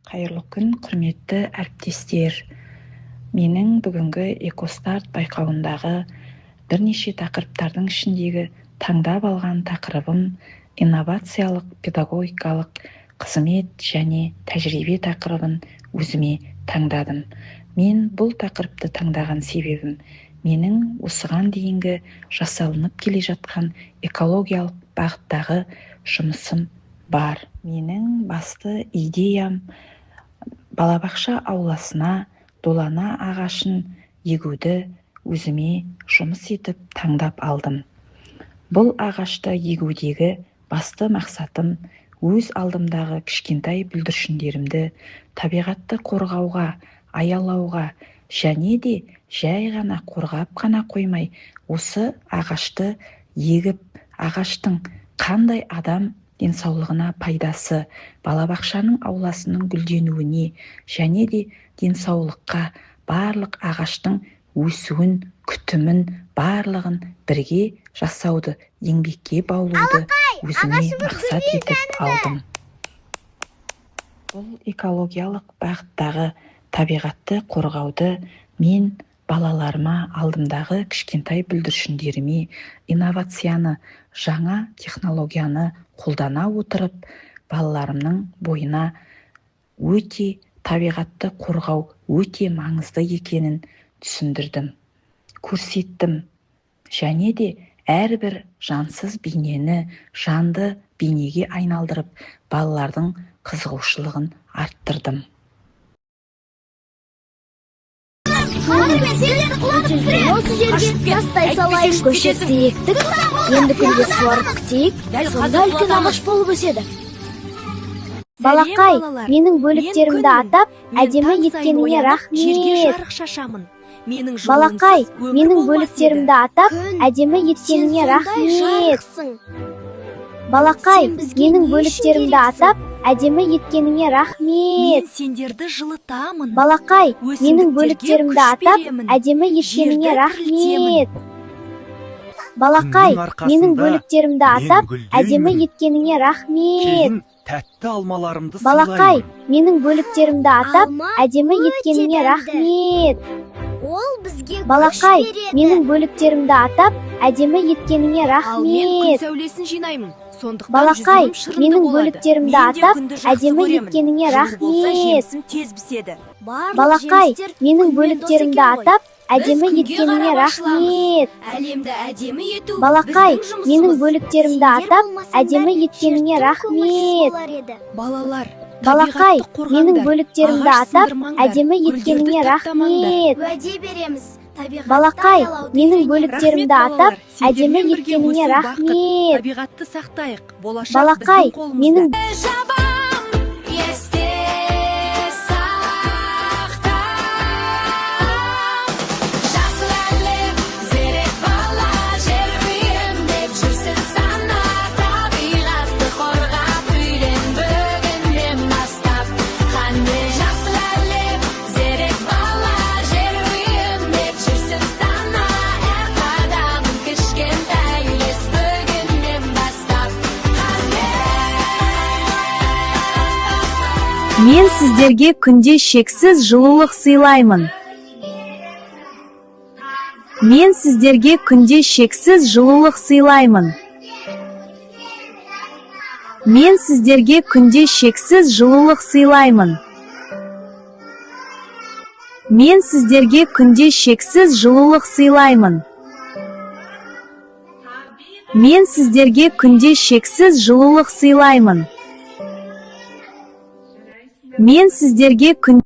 Қайырлы күн, құрметті әріптестер. Менің бүгінгі экостарт байқауындағы бірнеше тақырыптардың ішіндегі таңдап алған тақырыбым инновациялық педагогикалық қызмет және тәжірибе тақырыбын өзіме таңдадым. Мен бұл тақырыпты таңдаған себебім менің осыған дейінгі жасалынып келе жатқан экологиялық бағыттағы жұмысым бар. Менің басты идеям балабақша ауласына долана ағашын егуді өзіме жұмыс етіп таңдап алдым. Бұл ағашты егудегі басты мақсатым өз алдымдағы кішкентай бүлдіршіндерімді табиғатты қорғауға, аялауға және де жай ғана қорғап қана қоймай, осы ағашты егіп, ағаштың қандай адам денсаулығына пайдасы, балабақшаның ауласының гүлденуіне және де денсаулыққа барлық ағаштың өсуін, күтімін, барлығын бірге жасауды, еңбекке баулуды өзіме мақсат етіп алдым. Бұл экологиялық бағыттағы табиғатты қорғауды мен балаларыма, алдымдағы кішкентай бүлдіршіндеріме инновацияны, жаңа технологияны қолдана отырып, балаларымның бойына өте табиғатты қорғау өте маңызды екенін түсіндірдім, көрсеттім. Және де әрбір жансыз бейнені жанды бейнеге айналдырып, балалардың қызығушылығын арттырдым. Осы жерге тастай салайын, көшетті ектік, енді күнде суарып күтейік, сонда үлкен ағаш болып өседі. Балақай, менің бөліктерімді атап, әдемі еткеніңе рахмет. Балақай, менің бөліктерімді атап, әдемі еткеніңе рахмет. Балақай, менің бөліктерімді атап, әдемі еткеніңе рахмет. Мен сендерді жылытамын. Балақай, менің бөліктерімді атап, әдемі еткеніңе рахмет. Балақай, менің бөліктерімді атап, әдемі еткеніңе рахмет. Тәтті алмаларымды Балақай, менің бөліктерімді атап, әдемі еткеніңе рахмет. Балақай, менің бөліктерімді атап, әдемі еткеніңе рахмет. Ал мен күн сәулесін жинаймын. Балақай, менің бөліктерімді атап, әдемі еткеніңе рахмет. Балақай, менің бөліктерімді атап, әдемі еткеніңе рахмет. Балақай, менің бөліктерімді атап, әдемі еткеніңе рахмет. Балақай, менің бөліктерімді атап, әдемі еткеніңе рахмет. Балақай, менің бөліктерімді атап, әдемі еткеніңе рахмет. Табиғатты сақтайық. Балақай, менің Мен сіздерге күнде шексіз жылулық сыйлаймын. Мен сіздерге күнде шексіз жылулық сыйлаймын. Мен сіздерге күнде шексіз жылулық сыйлаймын. Мен сіздерге күнде шексіз жылулық сыйлаймын. Мен сіздерге күнде шексіз жылулық сыйлаймын. Мен сіздерге күнде